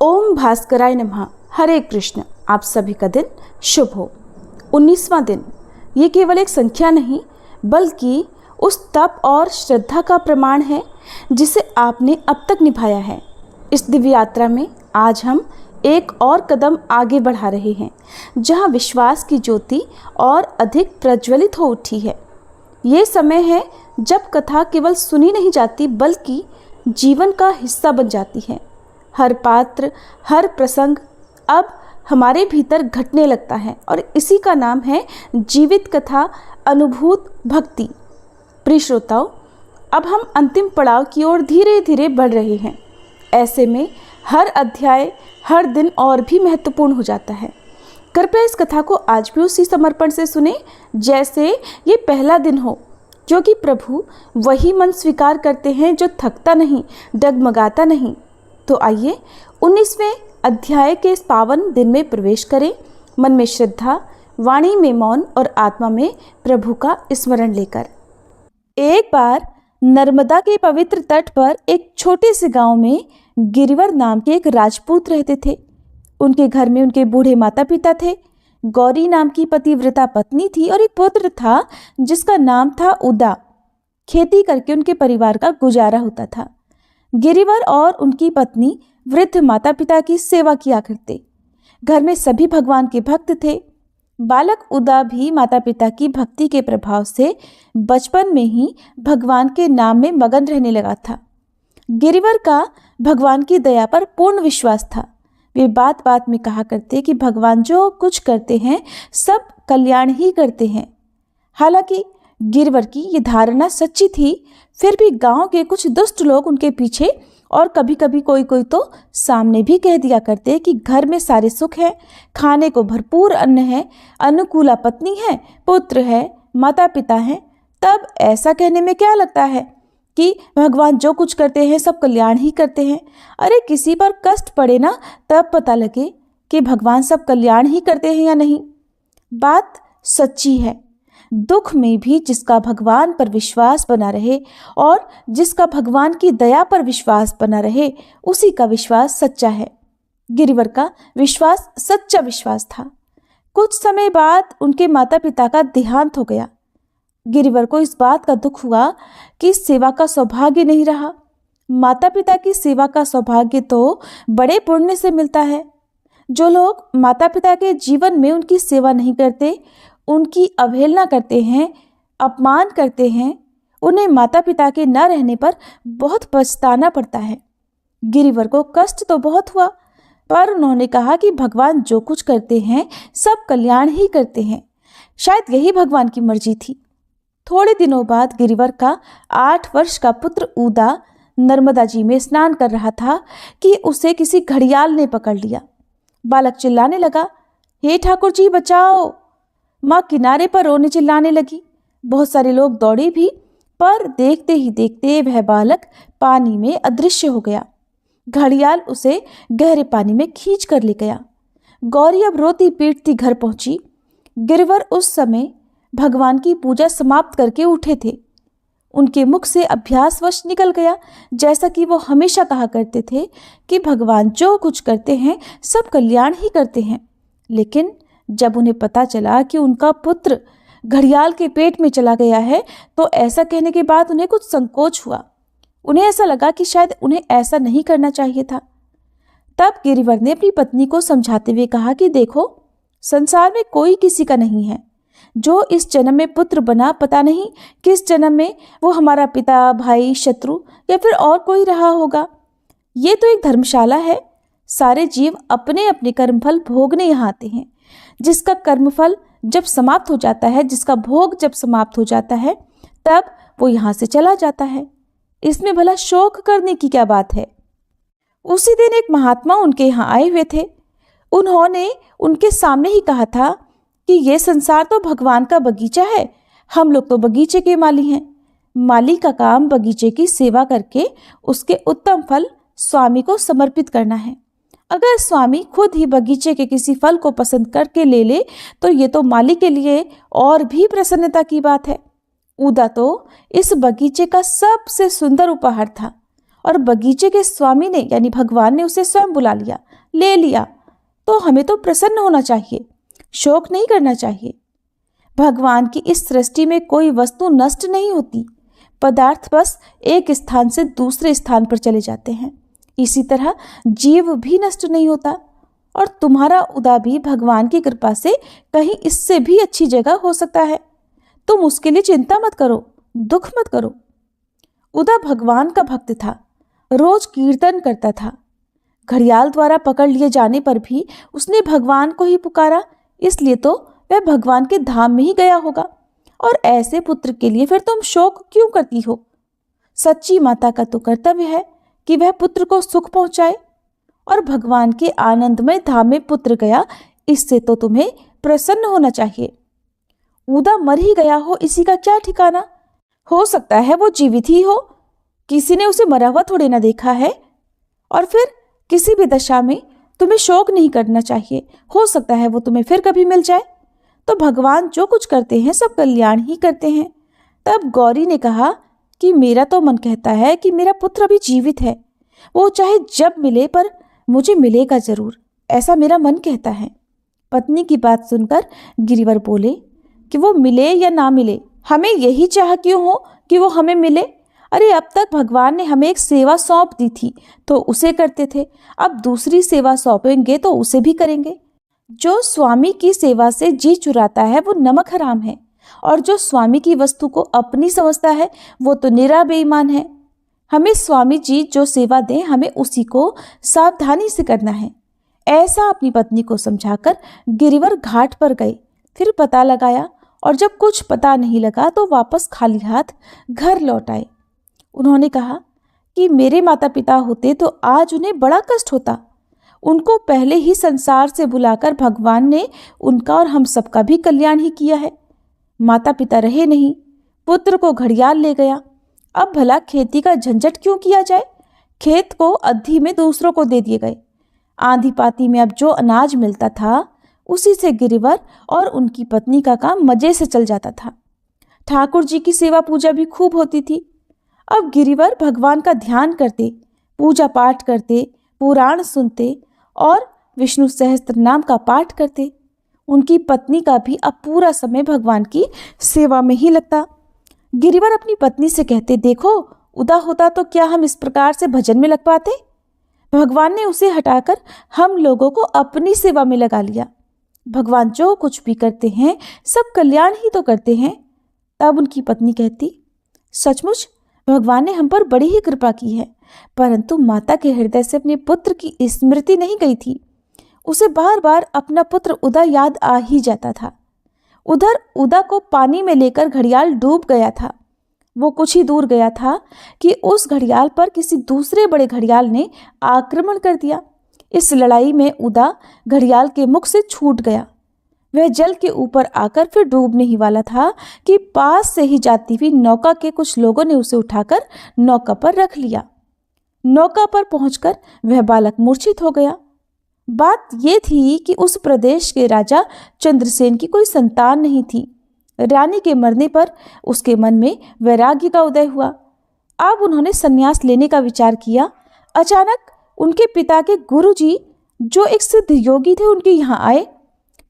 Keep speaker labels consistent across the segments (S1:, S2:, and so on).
S1: ओम भास्कराय नमः। हरे कृष्ण। आप सभी का दिन शुभ हो। 19वां दिन ये केवल एक संख्या नहीं बल्कि उस तप और श्रद्धा का प्रमाण है जिसे आपने अब तक निभाया है। इस दिव्य यात्रा में आज हम एक और कदम आगे बढ़ा रहे हैं जहां विश्वास की ज्योति और अधिक प्रज्वलित हो उठी है। ये समय है जब कथा केवल सुनी नहीं जाती बल्कि जीवन का हिस्सा बन जाती है। हर पात्र, हर प्रसंग अब हमारे भीतर घटने लगता है और इसी का नाम है जीवित कथा, अनुभूत भक्ति। प्रिय श्रोताओं, अब हम अंतिम पड़ाव की ओर धीरे धीरे बढ़ रहे हैं। ऐसे में हर अध्याय, हर दिन और भी महत्वपूर्ण हो जाता है। कृपया इस कथा को आज भी उसी समर्पण से सुने जैसे ये पहला दिन हो, क्योंकि प्रभु वही मन स्वीकार करते हैं जो थकता नहीं, डगमगाता नहीं। तो आइए 19वें अध्याय के इस पावन दिन में प्रवेश करें, मन में श्रद्धा, वाणी में मौन और आत्मा में प्रभु का स्मरण लेकर। एक बार नर्मदा के पवित्र तट पर एक छोटे से गांव में गिरिवर नाम के एक राजपूत रहते थे। उनके घर में उनके बूढ़े माता पिता थे, गौरी नाम की पतिव्रता पत्नी थी और एक पुत्र था जिसका नाम था उदा। खेती करके उनके परिवार का गुजारा होता था। गिरिवर और उनकी पत्नी वृद्ध माता पिता की सेवा किया करते। घर में सभी भगवान के भक्त थे। बालक उदा भी माता पिता की भक्ति के प्रभाव से बचपन में ही भगवान के नाम में मगन रहने लगा था। गिरिवर का भगवान की दया पर पूर्ण विश्वास था। वे बात बात में कहा करते कि भगवान जो कुछ करते हैं सब कल्याण ही करते हैं। हालांकि गिरिवर की ये धारणा सच्ची थी, फिर भी गांव के कुछ दुष्ट लोग उनके पीछे और कभी कभी कोई तो सामने भी कह दिया करते कि घर में सारे सुख है, खाने को भरपूर अन्न है, अनुकूला पत्नी है, पुत्र है, माता पिता हैं। तब ऐसा कहने में क्या लगता है कि भगवान जो कुछ करते हैं सब कल्याण ही करते हैं। अरे किसी पर कष्ट पड़े ना तब पता लगे कि भगवान सब कल्याण ही करते हैं या नहीं। बात सच्ची है। दुख में भी जिसका भगवान पर विश्वास बना रहे और जिसका भगवान की दया पर विश्वास बना रहे उसी का विश्वास सच्चा है। गिरिवर का विश्वास सच्चा विश्वास था। कुछ समय बाद उनके माता पिता का देहांत हो गया। गिरिवर को इस बात का दुख हुआ कि सेवा का सौभाग्य नहीं रहा। माता पिता की सेवा का सौभाग्य तो बड़े पुण्य से मिलता है। जो लोग माता पिता के जीवन में उनकी सेवा नहीं करते, उनकी अवहेलना करते हैं, अपमान करते हैं, उन्हें माता पिता के न रहने पर बहुत पछताना पड़ता है। गिरिवर को कष्ट तो बहुत हुआ, पर उन्होंने कहा कि भगवान जो कुछ करते हैं सब कल्याण ही करते हैं। शायद यही भगवान की मर्जी थी। थोड़े दिनों बाद गिरिवर का 8 वर्ष का पुत्र उदा नर्मदा जी में स्नान कर रहा था कि उसे किसी घड़ियाल ने पकड़ लिया। बालक चिल्लाने लगा, हे ठाकुर जी बचाओ। माँ किनारे पर रोने चिल्लाने लगी। बहुत सारे लोग दौड़े भी, पर देखते ही देखते वह बालक पानी में अदृश्य हो गया। घड़ियाल उसे गहरे पानी में खींच कर ले गया। गौरी अब रोती पीटती घर पहुंची। गिरिवर उस समय भगवान की पूजा समाप्त करके उठे थे। उनके मुख से अभ्यासवश निकल गया, जैसा कि वो हमेशा कहा करते थे कि भगवान जो कुछ करते हैं सब कल्याण ही करते हैं। लेकिन जब उन्हें पता चला कि उनका पुत्र घड़ियाल के पेट में चला गया है तो ऐसा कहने के बाद उन्हें कुछ संकोच हुआ। उन्हें ऐसा लगा कि शायद उन्हें ऐसा नहीं करना चाहिए था। तब गिरिवर ने अपनी पत्नी को समझाते हुए कहा कि देखो, संसार में कोई किसी का नहीं है। जो इस जन्म में पुत्र बना, पता नहीं किस जन्म में वो हमारा पिता, भाई, शत्रु या फिर और कोई रहा होगा। ये तो एक धर्मशाला है। सारे जीव अपने अपने कर्मफल भोगने यहाँ आते हैं। जिसका कर्मफल जब समाप्त हो जाता है, जिसका भोग जब समाप्त हो जाता है, तब वो यहाँ से चला जाता है। इसमें भला शोक करने की क्या बात है। उसी दिन एक महात्मा उनके यहाँ आए हुए थे। उन्होंने उनके सामने ही कहा था कि ये संसार तो भगवान का बगीचा है, हम लोग तो बगीचे के माली हैं। माली का काम बगीचे की सेवा करके उसके उत्तम फल स्वामी को समर्पित करना है। अगर स्वामी खुद ही बगीचे के किसी फल को पसंद करके ले ले तो ये तो माली के लिए और भी प्रसन्नता की बात है। उदा तो इस बगीचे का सबसे सुंदर उपहार था और बगीचे के स्वामी ने यानी भगवान ने उसे स्वयं बुला लिया, ले लिया, तो हमें तो प्रसन्न होना चाहिए, शोक नहीं करना चाहिए। भगवान की इस सृष्टि में कोई वस्तु नष्ट नहीं होती, पदार्थ बस एक स्थान से दूसरे स्थान पर चले जाते हैं। इसी तरह जीव भी नष्ट नहीं होता, और तुम्हारा उदा भी भगवान की कृपा से कहीं इससे भी अच्छी जगह हो सकता है। तुम उसके लिए चिंता मत करो, दुख मत करो। उदा भगवान का भक्त था, रोज कीर्तन करता था। घड़ियाल द्वारा पकड़ लिए जाने पर भी उसने भगवान को ही पुकारा, इसलिए तो वह भगवान के धाम में ही गया होगा। और ऐसे पुत्र के लिए फिर तुम शोक क्यों करती हो? सच्ची माता का तो कर्तव्य है कि वह पुत्र को सुख पहुंचाए, और भगवान के आनंदमय धाम में पुत्र गया, इससे तो तुम्हें प्रसन्न होना चाहिए। उदा मर ही गया हो, इसी का क्या ठिकाना? हो सकता है वो जीवित ही हो, किसी ने उसे मरा हुआ थोड़े ना देखा है। और फिर किसी भी दशा में तुम्हें शोक नहीं करना चाहिए, हो सकता है वो तुम्हें फिर कभी मिल जाए। तो भगवान जो कुछ करते हैं सब कल्याण ही करते हैं। तब गौरी ने कहा कि मेरा तो मन कहता है कि मेरा पुत्र अभी जीवित है, वो चाहे जब मिले पर मुझे मिलेगा जरूर, ऐसा मेरा मन कहता है। पत्नी की बात सुनकर गिरिवर बोले कि वो मिले या ना मिले, हमें यही चाह क्यों हो कि वो हमें मिले? अरे अब तक भगवान ने हमें एक सेवा सौंप दी थी तो उसे करते थे, अब दूसरी सेवा सौंपेंगे तो उसे भी करेंगे। जो स्वामी की सेवा से जी चुराता है वो नमक हराम है, और जो स्वामी की वस्तु को अपनी समझता है वो तो निरा बेईमान है। हमें स्वामी जी जो सेवा दें, हमें उसी को सावधानी से करना है। ऐसा अपनी पत्नी को समझाकर गिरिवर घाट पर गए। फिर पता लगाया, और जब कुछ पता नहीं लगा तो वापस खाली हाथ घर लौट आए। उन्होंने कहा कि मेरे माता पिता होते तो आज उन्हें बड़ा कष्ट होता। उनको पहले ही संसार से बुलाकर भगवान ने उनका और हम सबका भी कल्याण ही किया है। माता पिता रहे नहीं, पुत्र को घड़ियाल ले गया। अब भला खेती का झंझट क्यों किया जाए? खेत को अद्धी में दूसरों को दे दिए गए। आंधी पाती में अब जो अनाज मिलता था उसी से गिरिवर और उनकी पत्नी का काम मजे से चल जाता था। ठाकुर जी की सेवा पूजा भी खूब होती थी। अब गिरिवर भगवान का ध्यान करते, पूजा पाठ करते, पुराण सुनते और विष्णु सहस्त्र नाम का पाठ करते। उनकी पत्नी का भी अब पूरा समय भगवान की सेवा में ही लगता। गिरिवर अपनी पत्नी से कहते, देखो उदा होता तो क्या हम इस प्रकार से भजन में लग पाते? भगवान ने उसे हटाकर हम लोगों को अपनी सेवा में लगा लिया। भगवान जो कुछ भी करते हैं सब कल्याण ही तो करते हैं। तब उनकी पत्नी कहती, सचमुच भगवान ने हम पर बड़ी ही कृपा की है, परंतु माता के हृदय से अपने पुत्र की स्मृति नहीं गई थी। उसे बार बार अपना पुत्र उदा याद आ ही जाता था। उधर उदा को पानी में लेकर घड़ियाल डूब गया था। वो कुछ ही दूर गया था कि उस घड़ियाल पर किसी दूसरे बड़े घड़ियाल ने आक्रमण कर दिया। इस लड़ाई में उदा घड़ियाल के मुख से छूट गया। वह जल के ऊपर आकर फिर डूबने ही वाला था कि पास से ही जाती हुई नौका के कुछ लोगों ने उसे उठाकर नौका पर रख लिया। नौका पर पहुंचकर वह बालक मूर्छित हो गया। बात यह थी कि उस प्रदेश के राजा चंद्रसेन की कोई संतान नहीं थी। रानी के मरने पर उसके मन में वैराग्य का उदय हुआ। अब उन्होंने संन्यास लेने का विचार किया। अचानक उनके पिता के गुरुजी जो एक सिद्ध योगी थे उनके यहाँ आए।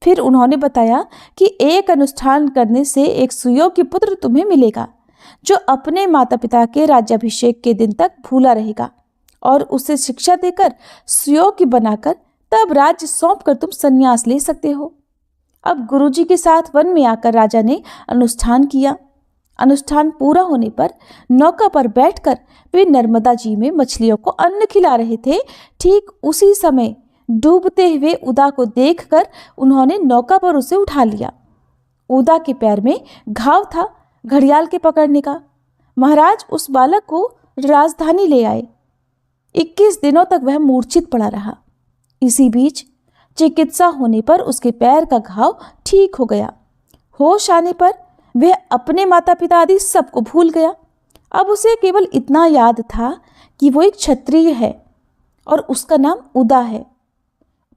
S1: फिर उन्होंने बताया कि एक अनुष्ठान करने से एक सुयोग्य पुत्र तुम्हें मिलेगा जो अपने माता पिता के राज्याभिषेक के दिन तक भूला रहेगा, और उसे शिक्षा देकर सुयोग्य बनाकर तब राज्य सौंप कर तुम संन्यास ले सकते हो। अब गुरुजी के साथ वन में आकर राजा ने अनुष्ठान किया। अनुष्ठान पूरा होने पर नौका पर बैठकर वे नर्मदा जी में मछलियों को अन्न खिला रहे थे। ठीक उसी समय डूबते हुए उदा को देखकर उन्होंने नौका पर उसे उठा लिया। उदा के पैर में घाव था घड़ियाल के पकड़ने का। महाराज उस बालक को राजधानी ले आए। 21 दिनों तक वह मूर्छित पड़ा रहा। इसी बीच चिकित्सा होने पर उसके पैर का घाव ठीक हो गया। होश आने पर वह अपने माता पिता आदि सबको भूल गया। अब उसे केवल इतना याद था कि वो एक क्षत्रिय है और उसका नाम उदा है।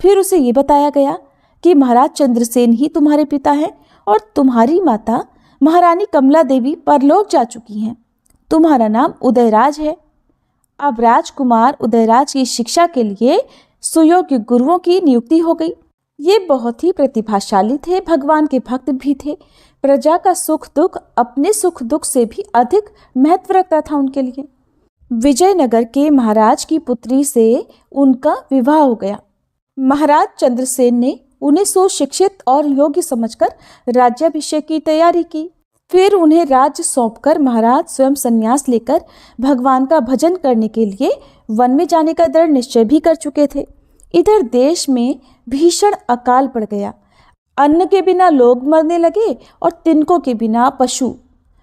S1: फिर उसे ये बताया गया कि महाराज चंद्रसेन ही तुम्हारे पिता हैं और तुम्हारी माता महारानी कमला देवी परलोक जा चुकी हैं। तुम्हारा नाम उदयराज है। अब राजकुमार उदयराज की शिक्षा के लिए सुयोग्य गुरुओं की नियुक्ति हो गई। ये बहुत ही प्रतिभाशाली थे, भगवान के भक्त भी थे। प्रजा का सुख दुख अपने सुख दुख से भी अधिक महत्व रखता था उनके लिए। विजयनगर के महाराज की पुत्री से उनका विवाह हो गया। महाराज चंद्रसेन ने उन्हें सुशिक्षित और योग्य समझकर राज्याभिषेक की तैयारी की। फिर उन्हें राज्य सौंपकर महाराज स्वयं संन्यास लेकर भगवान का भजन करने के लिए वन में जाने का दृढ़ निश्चय भी कर चुके थे। इधर देश में भीषण अकाल पड़ गया। अन्न के बिना लोग मरने लगे और तिनकों के बिना पशु।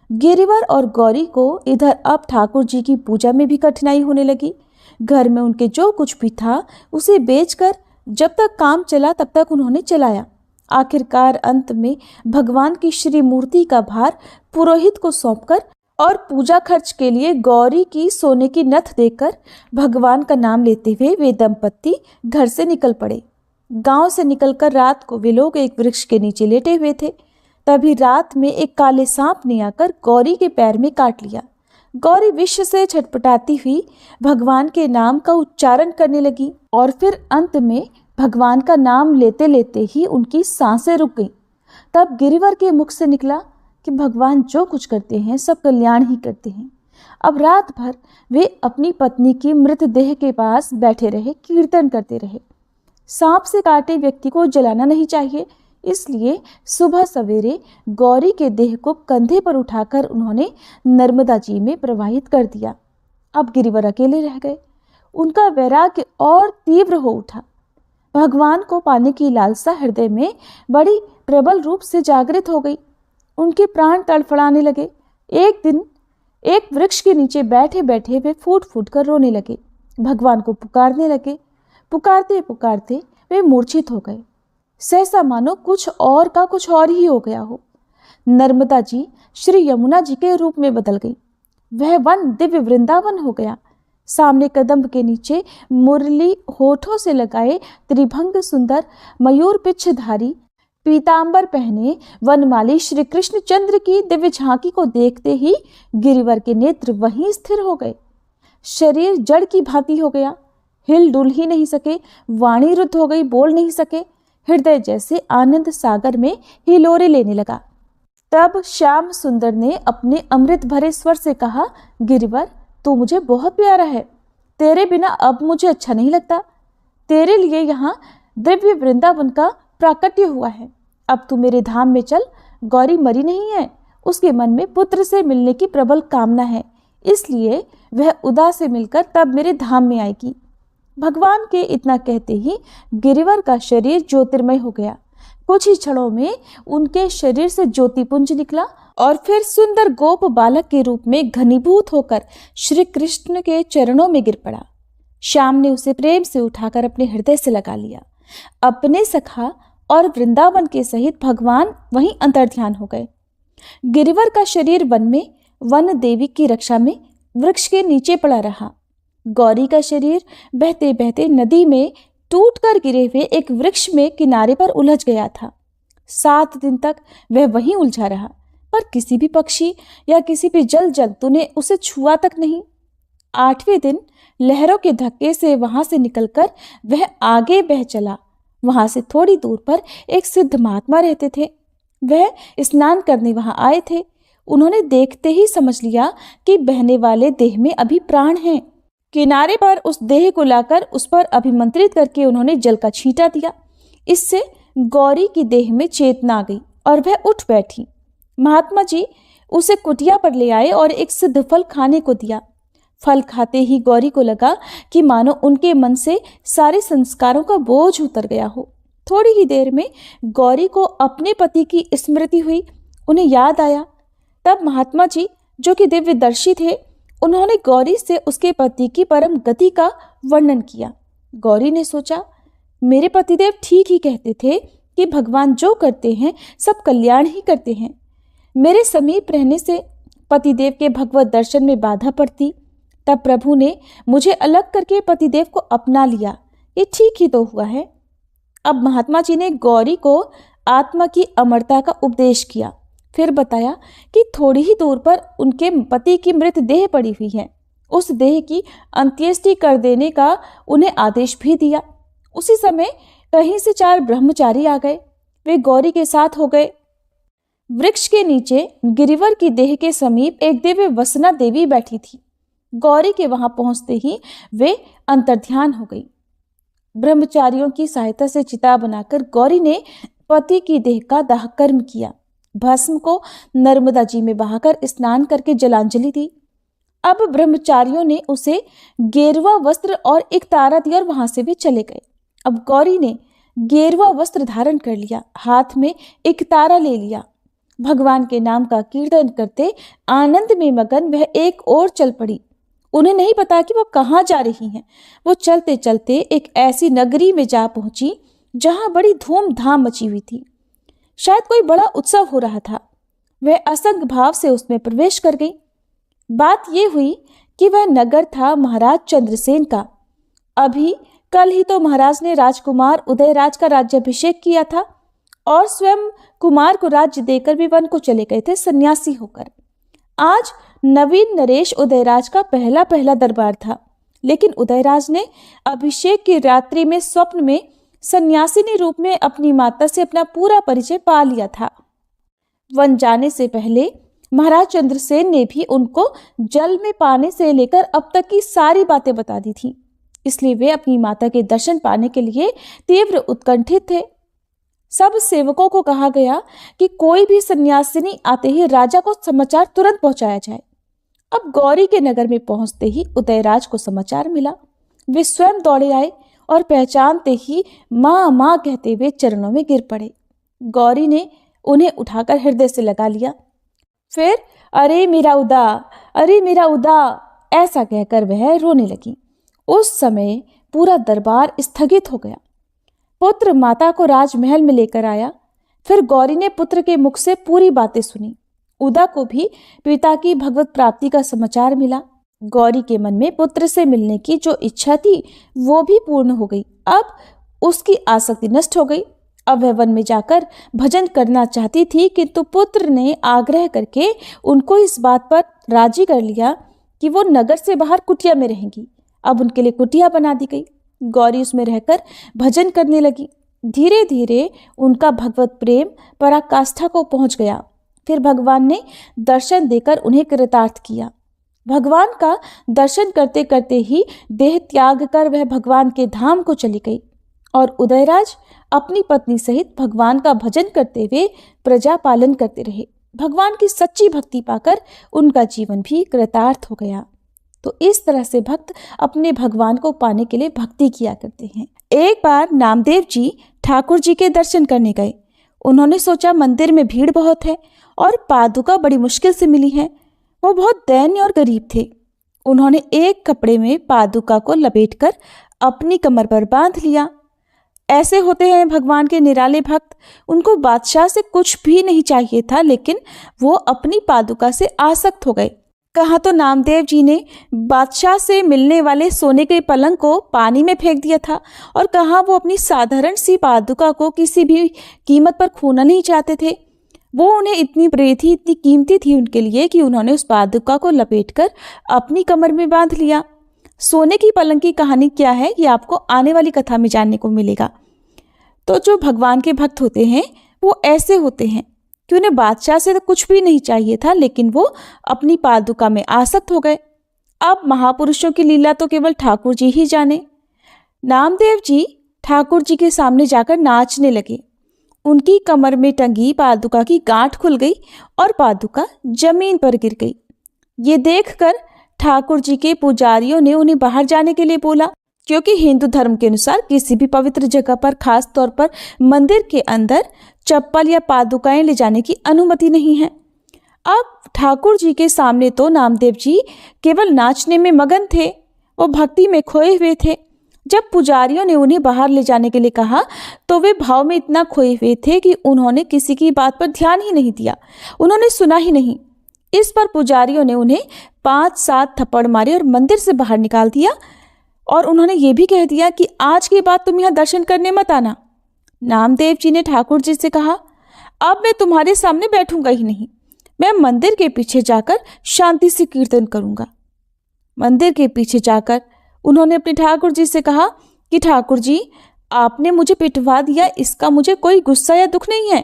S1: गिरिवर और गौरी को इधर अब ठाकुर जी की पूजा में भी कठिनाई होने लगी। घर में उनके जो कुछ भी था उसे बेचकर जब तक काम चला तब तक उन्होंने चलाया। आखिरकार अंत में भगवान की श्री मूर्ति का भार पुरोहित को सौंपकर और पूजा खर्च के लिए गौरी की सोने की नथ देकर भगवान का नाम लेते हुए वे दंपत्ति घर से निकल पड़े। गांव से निकलकर रात को वे लोग एक वृक्ष के नीचे लेटे हुए थे। तभी रात में एक काले सांप ने आकर गौरी के पैर में काट लिया। गौरी विष से छटपटाती हुई भगवान के नाम का उच्चारण करने लगी और फिर अंत में भगवान का नाम लेते लेते ही उनकी सांसें रुक गईं। तब गिरिवर के मुख से निकला कि भगवान जो कुछ करते हैं सब कल्याण ही करते हैं। अब रात भर वे अपनी पत्नी की मृतदेह के पास बैठे रहे, कीर्तन करते रहे। सांप से काटे व्यक्ति को जलाना नहीं चाहिए, इसलिए सुबह सवेरे गौरी के देह को कंधे पर उठाकर उन्होंने नर्मदा जी में प्रवाहित कर दिया। अब गिरिवर अकेले रह गए। उनका वैराग्य और तीव्र हो उठा। भगवान को पाने की लालसा हृदय में बड़ी प्रबल रूप से जागृत हो गई। उनके प्राण तड़फड़ाने लगे। एक दिन एक वृक्ष के नीचे बैठे बैठे वे फूट फूट कर रोने लगे। भगवान को पुकारने लगे। पुकारते पुकारते वे मूर्छित हो गए। सहसा मानो कुछ और ही हो गया हो। नर्मदा जी श्री यमुना जी के रूप में बदल गई। वह वन दिव्य वृंदावन हो गया। सामने कदम्ब के नीचे मुरली होठों से लगाए त्रिभंग सुंदर मयूर पिच्छधारी पीतांबर पहने वनमाली श्री कृष्ण चंद्र की दिव्य झांकी को देखते ही गिरिवर के नेत्र वहीं स्थिर हो गए। शरीर जड़ की भांति हो गया। हिल डुल ही नहीं सके, वाणी रुद्ध हो गई, बोल नहीं सके। हृदय जैसे आनंद सागर में हिलोरे लेने लगा। तब श्याम सुंदर ने अपने अमृत भरे स्वर से कहा, गिरिवर तू मुझे बहुत प्यारा है। तेरे बिना अब मुझे अच्छा नहीं लगता। तेरे लिए यहाँ दिव्य वृंदावन का प्राकट्य हुआ है। अब तू मेरे धाम में चल। गौरी मरी नहीं है, उसके मन में पुत्र से मिलने की प्रबल कामना है, इसलिए वह उदा से मिलकर तब मेरे धाम में आएगी। भगवान के इतना कहते ही गिरिवर का शरीर ज्योतिर्मय हो गया। कुछ ही क्षणों में उनके शरीर से ज्योतिपुंज निकला और फिर सुंदर गोप बालक के रूप में घनीभूत होकर श्री कृष्ण के चरणों में गिर पड़ा। श्याम ने उसे प्रेम से उठाकर अपने हृदय से लगा लिया। अपने सखा और वृंदावन के सहित भगवान वहीं अंतर्ध्यान हो गए। गिरिवर का शरीर वन में वन देवी की रक्षा में वृक्ष के नीचे पड़ा रहा। गौरी का शरीर बहते बहते नदी में टूटकर गिरे हुए एक वृक्ष में किनारे पर उलझ गया था। 7 दिन तक वह वहीं उलझा रहा, पर किसी भी पक्षी या किसी भी जल जंतु ने उसे छुआ तक नहीं। 8वें दिन लहरों के धक्के से वहां से निकलकर वह आगे बह चला। वहां से थोड़ी दूर पर एक सिद्ध महात्मा रहते थे। वह स्नान करने वहां आए थे। उन्होंने देखते ही समझ लिया कि बहने वाले देह में अभी प्राण हैं। किनारे पर उस देह को लाकर उस पर अभिमंत्रित करके उन्होंने जल का छींटा दिया। इससे गौरी की देह में चेतना आ गई और वह उठ बैठी। महात्मा जी उसे कुटिया पर ले आए और एक सिद्ध फल खाने को दिया। फल खाते ही गौरी को लगा कि मानो उनके मन से सारे संस्कारों का बोझ उतर गया हो। थोड़ी ही देर में गौरी को अपने पति की स्मृति हुई। उन्हें याद आया। तब महात्मा जी जो कि दिव्यदर्शी थे, उन्होंने गौरी से उसके पति की परम गति का वर्णन किया। गौरी ने सोचा, मेरे पतिदेव ठीक ही कहते थे कि भगवान जो करते हैं सब कल्याण ही करते हैं। मेरे समीप रहने से पतिदेव के भगवत दर्शन में बाधा पड़ती, तब प्रभु ने मुझे अलग करके पतिदेव को अपना लिया। ये ठीक ही तो हुआ है। अब महात्मा जी ने गौरी को आत्मा की अमरता का उपदेश किया। फिर बताया कि थोड़ी ही दूर पर उनके पति की मृत देह पड़ी हुई है उस देह की अंत्येष्टि कर देने का उन्हें आदेश भी दिया। उसी समय कहीं से 4 ब्रह्मचारी आ गए। वे गौरी के साथ हो गए। वृक्ष के नीचे गिरिवर की देह के समीप एक दिव्य वसना देवी बैठी थी। गौरी के वहां पहुंचते ही वे अंतर्ध्यान हो गई। ब्रह्मचारियों की सहायता से चिता बनाकर गौरी ने पति की देह का दाह कर्म किया। भस्म को नर्मदा जी में बहाकर स्नान करके जलांजलि दी। अब ब्रह्मचारियों ने उसे गेरुआ वस्त्र और एक तारा दिया और वहां से वे चले गए। अब गौरी ने गेरुआ वस्त्र धारण कर लिया, हाथ में एक तारा ले लिया। भगवान के नाम का कीर्तन करते आनंद में मगन वह एक ओर चल पड़ी। उन्हें नहीं पता कि वो कहाँ जा रही हैं। वो चलते चलते एक ऐसी नगरी में जा पहुंची जहां बड़ी धूमधाम मची हुई थी। शायद कोई बड़ा उत्सव हो रहा था। वह असंग भाव से उसमें प्रवेश कर गई। बात यह हुई कि वह नगर था महाराज चंद्रसेन का। अभी कल ही तो महाराज ने राजकुमार उदयराज का राज्याभिषेक किया था और स्वयं कुमार को राज्य देकर भी वन को चले गए थे सन्यासी होकर। आज नवीन नरेश उदयराज का पहला दरबार था, लेकिन उदयराज ने अभिषेक की रात्रि में स्वप्न में सन्यासिनी रूप में अपनी माता से अपना पूरा परिचय पा लिया था। वन जाने से पहले महाराज चंद्रसेन ने भी उनको जल में पाने से लेकर अब तक की सारी बातें बता दी थी। इसलिए वे अपनी माता के दर्शन पाने के लिए तीव्र उत्कंठित थे। सब सेवकों को कहा गया कि कोई भी सन्यासिनी आते ही राजा को समाचार तुरंत पहुंचाया जाए। अब गौरी के नगर में पहुंचते ही उदयराज को समाचार मिला। वे स्वयं दौड़े आए और पहचानते ही माँ माँ कहते हुए चरणों में गिर पड़े। गौरी ने उन्हें उठाकर हृदय से लगा लिया। फिर अरे मेरा उदा, अरे मेरा उदा ऐसा कहकर वह रोने लगी। उस समय पूरा दरबार स्थगित हो गया। पुत्र माता को राजमहल में लेकर आया। फिर गौरी ने पुत्र के मुख से पूरी बातें सुनी। उदा को भी पिता की भगवत प्राप्ति का समाचार मिला। गौरी के मन में पुत्र से मिलने की जो इच्छा थी वो भी पूर्ण हो गई। अब उसकी आसक्ति नष्ट हो गई। अब वह वन में जाकर भजन करना चाहती थी, किंतु पुत्र ने आग्रह करके उनको इस बात पर राजी कर लिया कि वो नगर से बाहर कुटिया में रहेंगी। अब उनके लिए कुटिया बना दी गई। गौरी उसमें रहकर भजन करने लगी। धीरे धीरे उनका भगवत प्रेम पराकाष्ठा को पहुंच गया। फिर भगवान ने दर्शन देकर उन्हें कृतार्थ किया। भगवान का दर्शन करते करते ही देह त्याग कर वह भगवान के धाम को चली गई और उदयराज अपनी पत्नी सहित भगवान का भजन करते हुए प्रजा पालन करते रहे। भगवान की सच्ची भक्ति पाकर उनका जीवन भी कृतार्थ हो गया। तो इस तरह से भक्त अपने भगवान को पाने के लिए भक्ति किया करते हैं। एक बार नामदेव जी ठाकुर जी के दर्शन करने गए। उन्होंने सोचा मंदिर में भीड़ बहुत है और पादुका बड़ी मुश्किल से मिली है। वो बहुत दैन्य और गरीब थे। उन्होंने एक कपड़े में पादुका को लपेटकर अपनी कमर पर बांध लिया। ऐसे होते हैं भगवान के निराले भक्त। उनको बादशाह से कुछ भी नहीं चाहिए था, लेकिन वो अपनी पादुका से आसक्त हो गए। कहा तो नामदेव जी ने बादशाह से मिलने वाले सोने के पलंग को पानी में फेंक दिया था और कहा वो अपनी साधारण सी पादुका को किसी भी कीमत पर खोना नहीं चाहते थे। वो उन्हें इतनी प्रिय थी, इतनी कीमती थी उनके लिए कि उन्होंने उस पादुका को लपेटकर अपनी कमर में बांध लिया। सोने की पलंग की कहानी क्या है ये आपको आने वाली कथा में जानने को मिलेगा। तो जो भगवान के भक्त होते हैं वो ऐसे होते हैं कि उन्हें बादशाह से तो कुछ भी नहीं चाहिए था, लेकिन वो अपनी पादुका में आसक्त हो गए। अब महापुरुषों की लीला तो केवल ठाकुर जी ही जाने। नामदेव जी ठाकुर जी के सामने जाकर नाचने लगे। उनकी कमर में टंगी पादुका की गांठ खुल गई और पादुका जमीन पर गिर गई। ये देखकर ठाकुर जी के पुजारियों ने उन्हें बाहर जाने के लिए बोला, क्योंकि हिंदू धर्म के अनुसार किसी भी पवित्र जगह पर, खास तौर पर मंदिर के अंदर चप्पल या पादुकाएं ले जाने की अनुमति नहीं है। अब ठाकुर जी के सामने तो नामदेव जी केवल नाचने में मगन थे, वो भक्ति में खोए हुए थे। जब पुजारियों ने उन्हें बाहर ले जाने के लिए कहा तो वे भाव में इतना खोए हुए थे कि उन्होंने किसी की बात पर ध्यान ही नहीं दिया, उन्होंने सुना ही नहीं। इस पर पुजारियों ने उन्हें 5-7 थप्पड़ मारे और मंदिर से बाहर निकाल दिया और उन्होंने ये भी कह दिया कि आज के बाद तुम यहाँ दर्शन करने मत आना। नामदेव जी ने ठाकुर जी से कहा, अब मैं तुम्हारे सामने बैठूंगा ही नहीं, मैं मंदिर के पीछे जाकर शांति से कीर्तन करूंगा। मंदिर के पीछे जाकर उन्होंने अपने ठाकुर जी से कहा कि ठाकुर जी, आपने मुझे पिटवा दिया, इसका मुझे कोई गुस्सा या दुख नहीं है,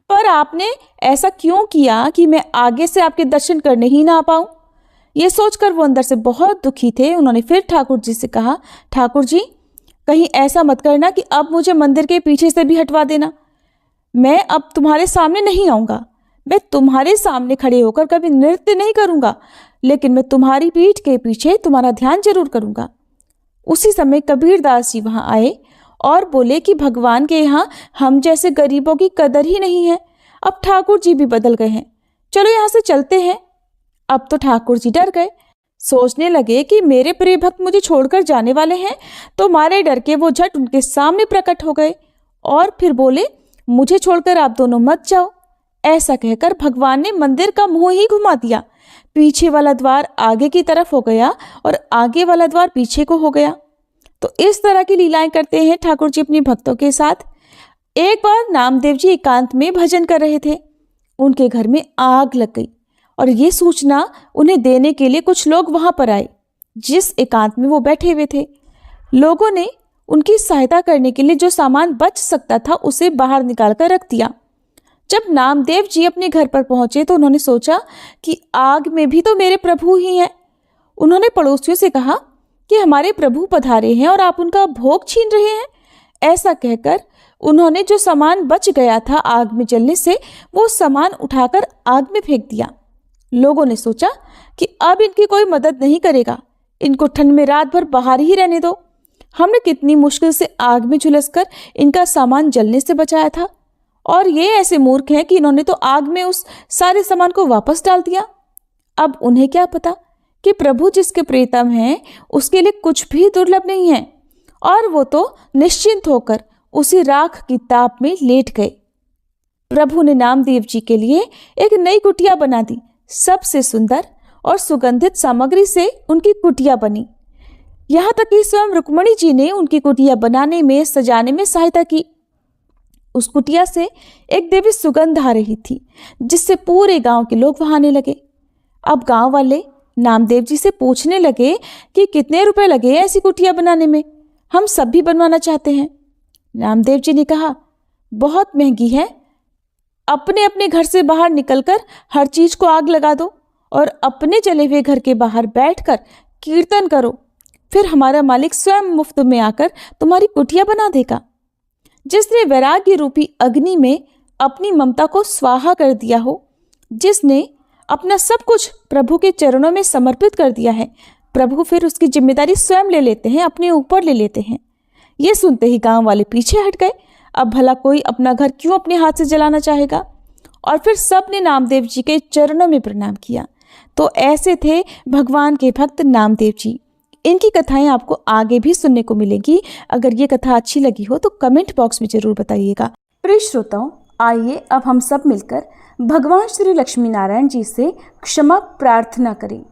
S1: पर आपने ऐसा क्यों किया कि मैं आगे से आपके दर्शन करने ही ना पाऊं। ये सोचकर वो अंदर से बहुत दुखी थे। उन्होंने फिर ठाकुर जी से कहा, ठाकुर जी, कहीं ऐसा मत करना कि अब मुझे मंदिर के पीछे से भी हटवा देना। मैं अब तुम्हारे सामने नहीं आऊँगा। मैं तुम्हारे सामने खड़े होकर कभी नृत्य नहीं करूँगा, लेकिन मैं तुम्हारी पीठ के पीछे तुम्हारा ध्यान जरूर करूँगा। उसी समय कबीरदास जी वहाँ आए और बोले कि भगवान के यहाँ हम जैसे गरीबों की कदर ही नहीं है। अब ठाकुर जी भी बदल गए हैं, चलो यहाँ से चलते हैं। अब तो ठाकुर जी डर गए, सोचने लगे कि मेरे प्रिय भक्त मुझे छोड़कर जाने वाले हैं, तो मारे डर के वो झट उनके सामने प्रकट हो गए और फिर बोले, मुझे छोड़कर आप दोनों मत जाओ। ऐसा कहकर भगवान ने मंदिर का मुंह ही घुमा दिया। पीछे वाला द्वार आगे की तरफ हो गया और आगे वाला द्वार पीछे को हो गया। तो इस तरह की लीलाएं करते हैं ठाकुर जी अपने भक्तों के साथ। एक बार नामदेव जी एकांत में भजन कर रहे थे। उनके घर में आग लग गई और ये सूचना उन्हें देने के लिए कुछ लोग वहां पर आए जिस एकांत में वो बैठे हुए थे। लोगों ने उनकी सहायता करने के लिए जो सामान बच सकता था उसे बाहर निकाल कर रख दिया। जब नामदेव जी अपने घर पर पहुंचे तो उन्होंने सोचा कि आग में भी तो मेरे प्रभु ही हैं। उन्होंने पड़ोसियों से कहा कि हमारे प्रभु पधारे हैं और आप उनका भोग छीन रहे हैं। ऐसा कहकर उन्होंने जो सामान बच गया था आग में जलने से, वो सामान उठाकर आग में फेंक दिया। लोगों ने सोचा कि अब इनकी कोई मदद नहीं करेगा, इनको ठंड में रात भर बाहर ही रहने दो। हमने कितनी मुश्किल से आग में झुलसकर इनका सामान जलने से बचाया था, और ये ऐसे मूर्ख हैं कि इन्होंने तो आग में उस सारे सामान को वापस डाल दिया। अब उन्हें क्या पता कि प्रभु जिसके प्रियतम हैं उसके लिए कुछ भी दुर्लभ नहीं है, और वो तो निश्चिंत होकर उसी राख की ताप में लेट गए। प्रभु ने नामदेव जी के लिए एक नई कुटिया बना दी। सबसे सुंदर और सुगंधित सामग्री से उनकी कुटिया बनी। यहाँ तक कि स्वयं रुक्मणी जी ने उनकी कुटिया बनाने में, सजाने में सहायता की। उस कुटिया से एक देवी सुगंध आ रही थी जिससे पूरे गांव के लोग वहां आने लगे। अब गांव वाले नामदेव जी से पूछने लगे कि कितने रुपए लगे ऐसी कुटिया बनाने में, हम सब भी बनवाना चाहते हैं। नामदेव जी ने कहा, बहुत महंगी है, अपने अपने घर से बाहर निकलकर हर चीज को आग लगा दो और अपने जले हुए घर के बाहर बैठकर कीर्तन करो, फिर हमारा मालिक स्वयं मुफ्त में आकर तुम्हारी कुटिया बना देगा। जिसने वैराग्य रूपी अग्नि में अपनी ममता को स्वाहा कर दिया हो, जिसने अपना सब कुछ प्रभु के चरणों में समर्पित कर दिया है, प्रभु फिर उसकी जिम्मेदारी स्वयं ले लेते हैं, अपने ऊपर ले लेते हैं। ये सुनते ही गांव वाले पीछे हट गए। अब भला कोई अपना घर क्यों अपने हाथ से जलाना चाहेगा। और फिर सब ने नामदेव जी के चरणों में प्रणाम किया। तो ऐसे थे भगवान के भक्त नामदेव जी। इनकी कथाएं आपको आगे भी सुनने को मिलेगी। अगर ये कथा अच्छी लगी हो तो कमेंट बॉक्स में जरूर बताइएगा। प्रिय श्रोताओं, आइए अब हम सब मिलकर भगवान श्री लक्ष्मी नारायण जी से क्षमा प्रार्थना करें।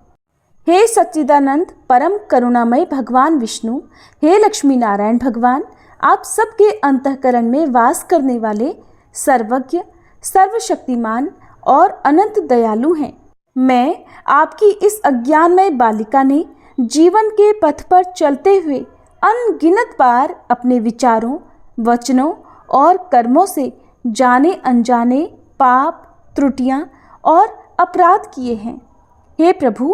S1: हे सच्चिदानंद परम करुणामय भगवान विष्णु, हे लक्ष्मी नारायण भगवान, आप सबके अंतःकरण में वास करने वाले सर्वज्ञ, सर्वशक्तिमान और अनंत दयालु हैं। मैं आपकी इस अज्ञानमय बालिका ने जीवन के पथ पर चलते हुए अनगिनत बार अपने विचारों, वचनों और कर्मों से जाने अनजाने पाप, त्रुटियां और अपराध किए हैं। हे प्रभु,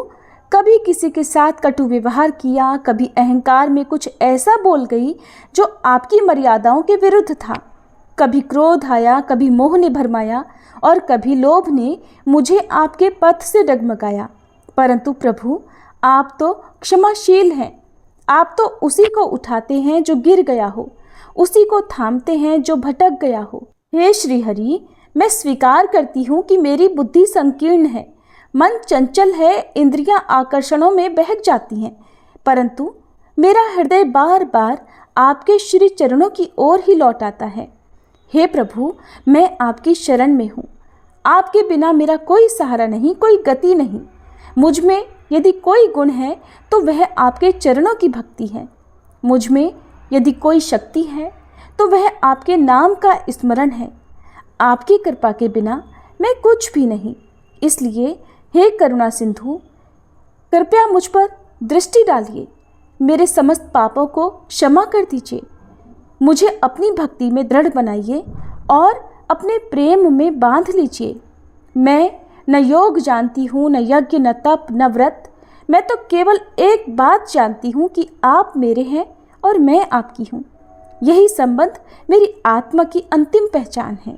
S1: कभी किसी के साथ कटु व्यवहार किया, कभी अहंकार में कुछ ऐसा बोल गई जो आपकी मर्यादाओं के विरुद्ध था। कभी क्रोध आया, कभी मोह ने भरमाया और कभी लोभ ने मुझे आपके पथ से डगमगाया। परंतु प्रभु, आप तो क्षमाशील हैं। आप तो उसी को उठाते हैं जो गिर गया हो, उसी को थामते हैं जो भटक गया हो। हे श्री हरि, मैं स्वीकार करती हूँ कि मेरी बुद्धि संकीर्ण है, मन चंचल है, इंद्रियां आकर्षणों में बहक जाती हैं, परंतु मेरा हृदय बार बार आपके श्री चरणों की ओर ही लौट आता है। हे प्रभु, मैं आपकी शरण में हूँ। आपके बिना मेरा कोई सहारा नहीं, कोई गति नहीं। मुझ में यदि कोई गुण है तो वह आपके चरणों की भक्ति है। मुझ में यदि कोई शक्ति है तो वह आपके नाम का स्मरण है। आपकी कृपा के बिना मैं कुछ भी नहीं। इसलिए हे करुणा सिंधु, कृपया मुझ पर दृष्टि डालिए, मेरे समस्त पापों को क्षमा कर दीजिए, मुझे अपनी भक्ति में दृढ़ बनाइए और अपने प्रेम में बांध लीजिए। मैं न योग जानती हूँ, न यज्ञ, न तप, न व्रत। मैं तो केवल एक बात जानती हूँ कि आप मेरे हैं और मैं आपकी हूँ। यही संबंध मेरी आत्मा की अंतिम पहचान है।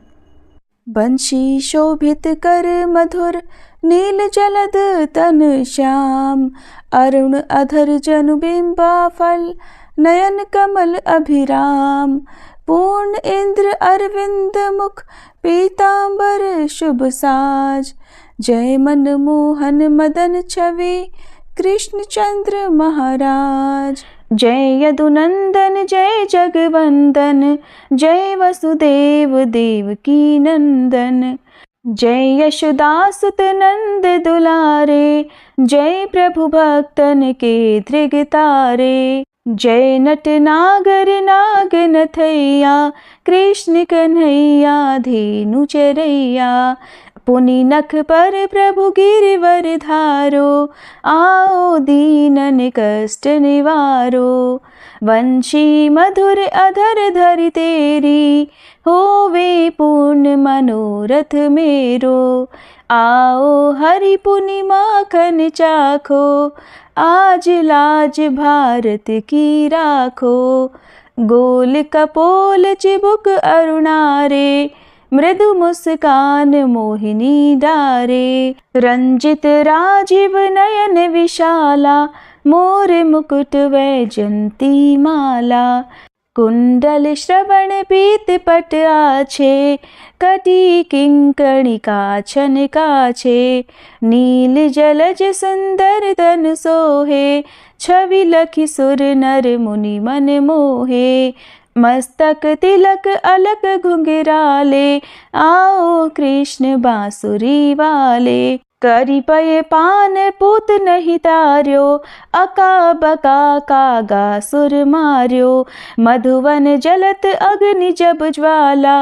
S1: बंशी शोभित कर मधुर, नील जलद तन श्याम, अरुण अधर जनु बिंबा फल, नयन कमल अभिराम, पूर्ण इंद्र अरविंद मुख, पीतांबर शुभ साज, जय मन मोहन मदन छवि, कृष्ण चंद्र महाराज। जय यदुनंदन जय जगवंदन, जय वसुदेव देवकी नंदन, जय यशोदासुत नंद दुलारे, जय प्रभु भक्तन के धृग तारे, जय नट नागर नाग नथैया, कृष्ण कन्हैया धेनु चरैया, पुनि नख पर प्रभु गिरिवर धारो, आओ दीनन कष्ट निवारो, वंशी मधुर अधर धरि तेरी, होवे पूर्ण मनोरथ मेरो, आओ हरि पुनि माखन चाखो, आज लाज भारत की राखो, गोल कपोल चिबुक अरुणारे, मृदु मुस्कान मोहिनी डारे, रंजित राजीव नयन विशाला, मोर मुकुट वैजंती माला, कुंडल श्रवण पीत पट आछे, कटी किंकणी काछन काछे, नील जलज सुंदर तन सोहे, छवि लखि सुर नर मुनि मन मोहे, मस्तक तिलक अलक घुंघराले, आओ कृष्ण बांसुरी वाले, करी पय पान पूत नहीं तार्यो, अका बका कागा सुर मार्यो, मधुवन जलत अग्नि जब ज्वाला,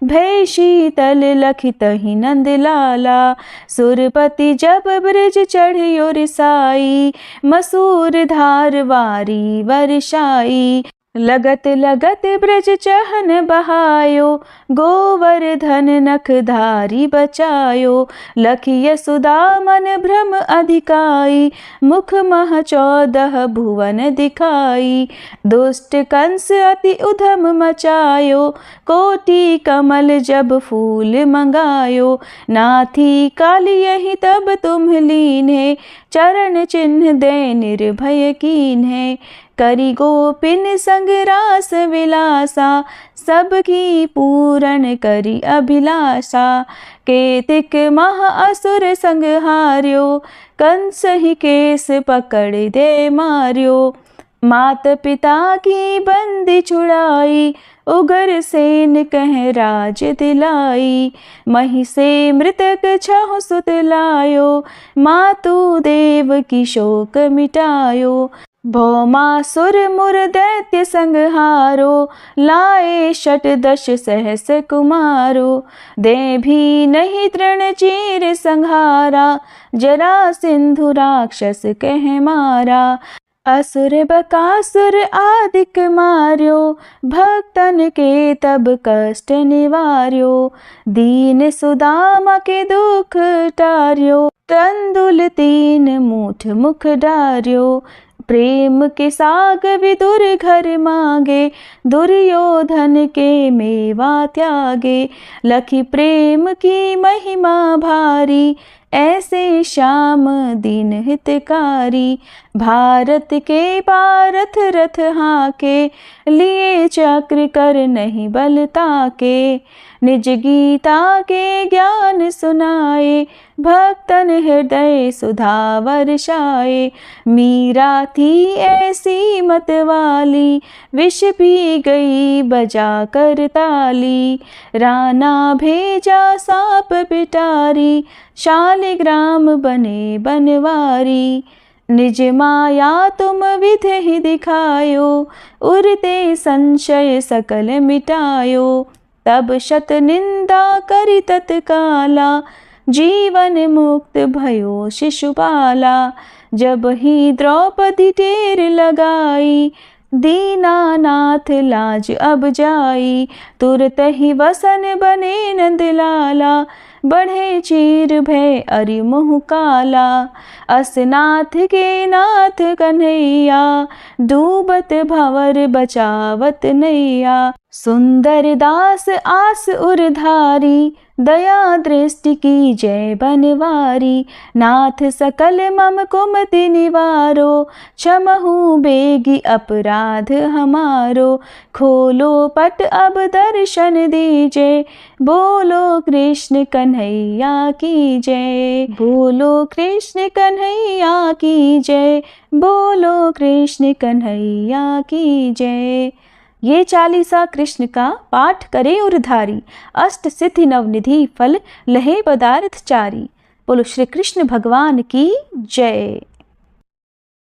S1: भय शीतल लखित ही नंद लाला, सुरपति जब ब्रज चढ़ियो रिसाई, मसूर धार वारी वर्षाई, लगत लगत ब्रज चहन बहायो, गोवर्धन नख धारी बचायो, लखि यशोदा मन भ्रम अधिकाई, मुख मह 14 भुवन दिखाई, दुष्ट कंस अति उधम मचायो, कोटि कमल जब फूल मंगायो, नाथी काली यही तब तुम लीन्हे, चरण चिन्ह दे निर्भय कीन्हे, करी गोपिन संग रास विलासा, सबकी पूरण करी अभिलाषा, केतिक महा असुर संग हार्यो, कंस ही केस पकड़ दे मार्यो, मात पिता की बंदी छुड़ाई, उगर सेन कह राज दिलाई, मही से मृतक 6 सुत लायो, मातु देव की शोक मिटायो, भौमासुर मुर दैत्य संहारो, लाए 10 सहस कुमारो, दे भी नहीं तृण चीर संहारा, जरा सिंधु राक्षस कह मारा, असुर बकासुर आदिक मार्यो, भक्तन के तब कष्ट निवार्यो, दीन सुदामा के दुख टार्यो, तंदुल 3 मूठ मुख डार्यो, प्रेम के साग विदुर घर मांगे, दुर्योधन के मेवा त्यागे, लखि प्रेम की महिमा भारी, ऐसे श्याम दीन हितकारी, भारत के पारथ रथ हाके, लिए चक्र कर नहीं बल ताके, निज गीता के ज्ञान सुनाए, भक्तन हृदय सुधा वर्षाए, मीरा थी ऐसी मत वाली, विष पी गई बजा कर ताली, राना भेजा सांप पिटारी, शालिग्राम बने बनवारी, निज माया तुम विध ही दिखायो, उरते संशय सकल मिटायो, तब शत निंदा करी तत्काला, जीवन मुक्त भयो शिशुपाला, जब ही द्रौपदी टेर लगाई, दीनानाथ लाज अब जाई। तुरत ही वसन बने नंदलाला, बढ़े चीर भय अरि मुँह काला। असनाथ के नाथ कन्हैया, डूबत भंवर बचावत नैया। सुंदर दास आस उरधारी, दया दृष्टि की जय बनवारी। नाथ सकल मम कुमति निवारो, क्षमहु बेगी अपराध हमारो। खोलो पट अब दर्शन दीजे, बोलो कृष्ण कन्हैया की जय। बोलो कृष्ण कन्हैया की जय, बोलो कृष्ण कन्हैया की जय। ये चालीसा कृष्ण का पाठ करे उरधारी, अष्ट सिद्धि नवनिधि फल लहे पदार्थ चारी। बोलो श्री कृष्ण भगवान की जय।